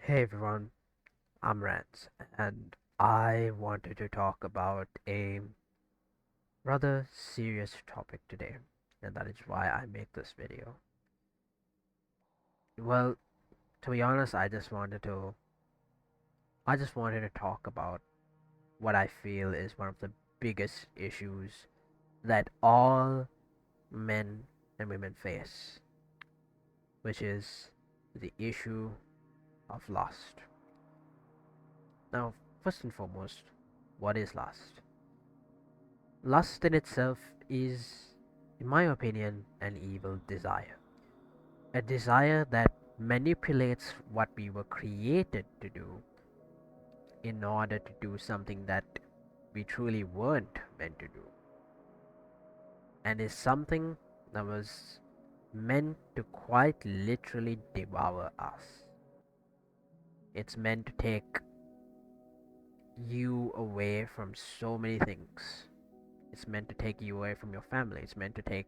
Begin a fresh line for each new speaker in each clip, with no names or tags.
Hey everyone, I'm Rance, and I wanted to talk about a rather serious topic today, and that is why I make this video. Well, to be honest, I just wanted to talk about what I feel is one of the biggest issues that all men and women face, which is the issue of lust. Now, first and foremost, what is lust? Lust in itself is, in my opinion, an evil desire. A desire that manipulates what we were created to do in order to do something that we truly weren't meant to do, and is something that was meant to quite literally devour us. It's meant to take you away from so many things. It's meant to take you away from your family. It's meant to take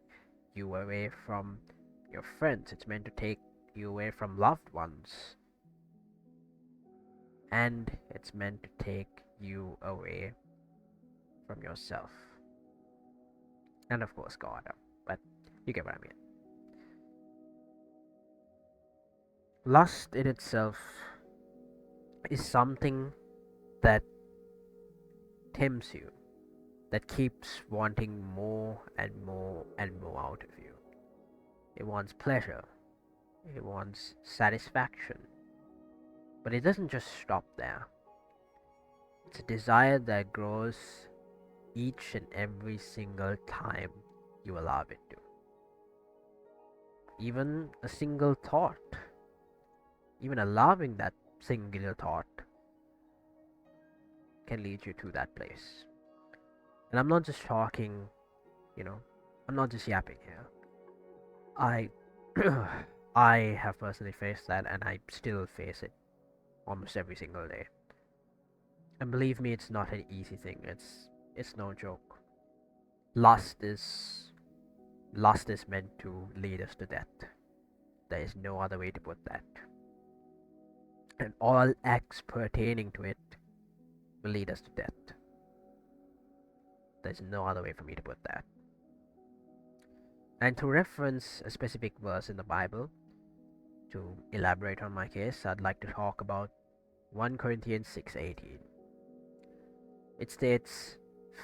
you away from your friends. It's meant to take you away from loved ones. And it's meant to take you away from yourself. And of course, God. But you get what I mean. Lust in itself is something that tempts you, that keeps wanting more and more and more out of you. It wants pleasure, it wants satisfaction. But it doesn't just stop there. It's a desire that grows each and every single time you allow it to. Even a single thought, even allowing that singular thought can lead you to that place. And I'm not just talking, you know, I'm not just yapping here. I I have personally faced that and I still face it almost every single day. And believe me, it's not an easy thing. It's no joke. Lust is lust is meant to lead us to death. There is no other way to put that. And all acts pertaining to it will lead us to death. There's no other way for me to put that. And to reference a specific verse in the Bible, to elaborate on my case, I'd like to talk about 1 Corinthians 6:18. It states,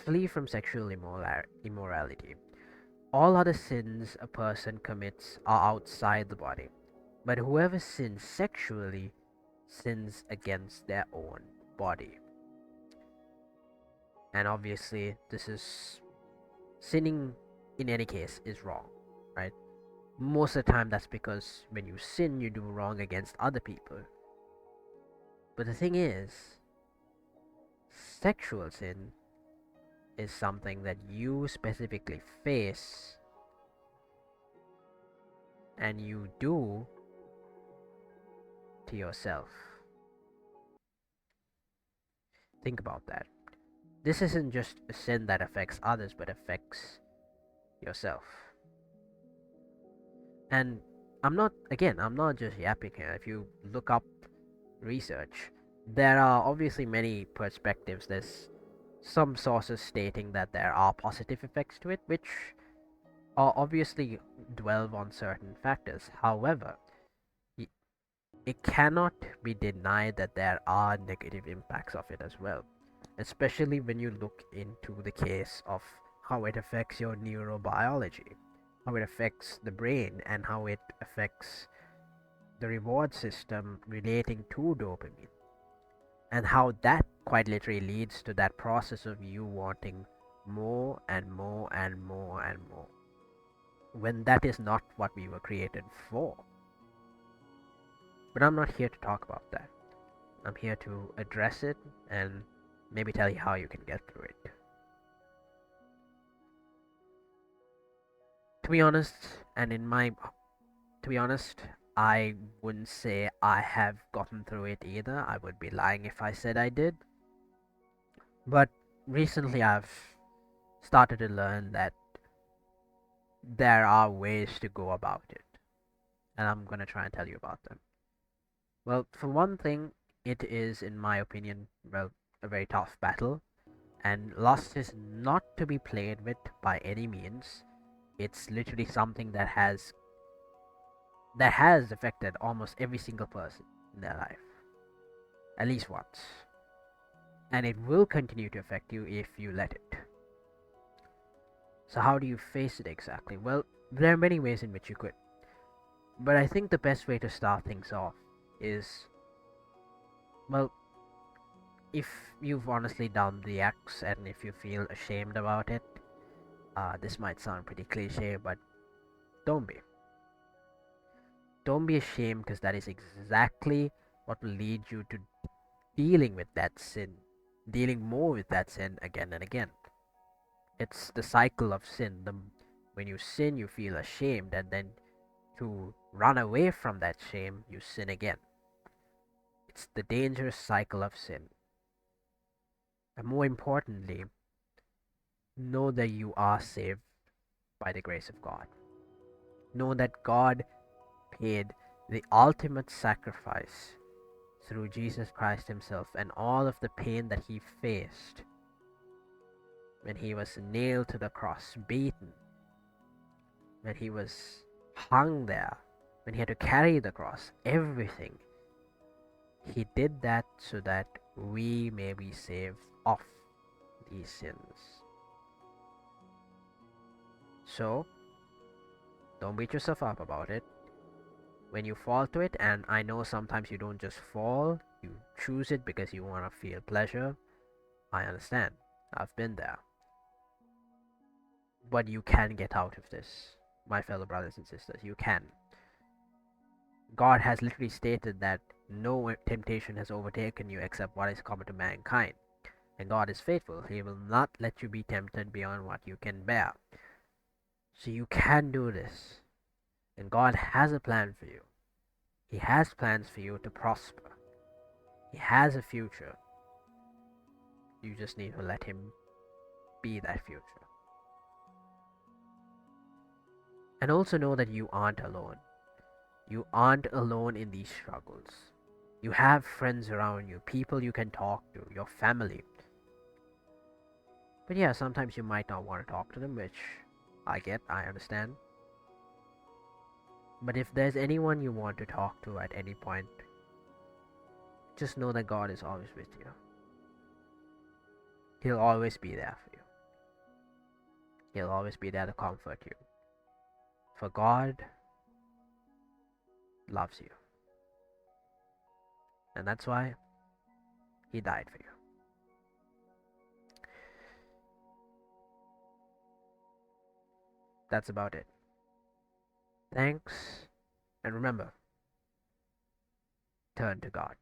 "Flee from sexual immorality. All other sins a person commits are outside the body, but whoever sins sexually sins against their own body." And obviously, this is sinning in any case is wrong, right? Most of the time, that's because when you sin, you do wrong against other people. But the thing is, sexual sin is something that you specifically face and you do to yourself. Think about that. This isn't just a sin that affects others, but affects yourself. And I'm not just yapping here. If you look up research, there are obviously many perspectives. There's some sources stating that there are positive effects to it, which are obviously dwell on certain factors. However, it cannot be denied that there are negative impacts of it as well, especially when you look into the case of how it affects your neurobiology, how it affects the brain, and how it affects the reward system relating to dopamine, and how that quite literally leads to that process of you wanting more and more and more and more, when that is not what we were created for. But I'm not here to talk about that. I'm here to address it and maybe tell you how you can get through it. To be honest, and in my to be honest, I wouldn't say I have gotten through it either. I would be lying if I said I did. But recently I've started to learn that there are ways to go about it. And I'm going to try and tell you about them. Well, for one thing, it is, in my opinion, well, a very tough battle, and lust is not to be played with by any means. It's literally something that has affected almost every single person in their life, at least once, and it will continue to affect you if you let it. So, how do you face it exactly? Well, there are many ways in which you could, but I think the best way to start things off is, well, if you've honestly done the acts and if you feel ashamed about it, this might sound pretty cliche, but don't be. Don't be ashamed, because that is exactly what will lead you to dealing with that sin, dealing more with that sin again and again. It's the cycle of sin. When you sin, you feel ashamed, and then to run away from that shame, you sin again. It's the dangerous cycle of sin. And more importantly, know that you are saved by the grace of God. Know that God paid the ultimate sacrifice through Jesus Christ Himself, and all of the pain that He faced when He was nailed to the cross, beaten, when He was hung there, when He had to carry the cross, everything. He did that so that we may be saved of these sins. So, don't beat yourself up about it. When you fall to it, and I know sometimes you don't just fall, you choose it because you want to feel pleasure. I understand. I've been there. But you can get out of this, my fellow brothers and sisters. You can. God has literally stated that no temptation has overtaken you except what is common to mankind. And God is faithful. He will not let you be tempted beyond what you can bear. So you can do this. And God has a plan for you. He has plans for you to prosper. He has a future. You just need to let Him be that future. And also know that you aren't alone. You aren't alone in these struggles. You have friends around you, people you can talk to, your family. But yeah, sometimes you might not want to talk to them, which I understand. But if there's anyone you want to talk to at any point, just know that God is always with you. He'll always be there for you. He'll always be there to comfort you. For God loves you. And that's why He died for you. That's about it. Thanks. And remember, turn to God.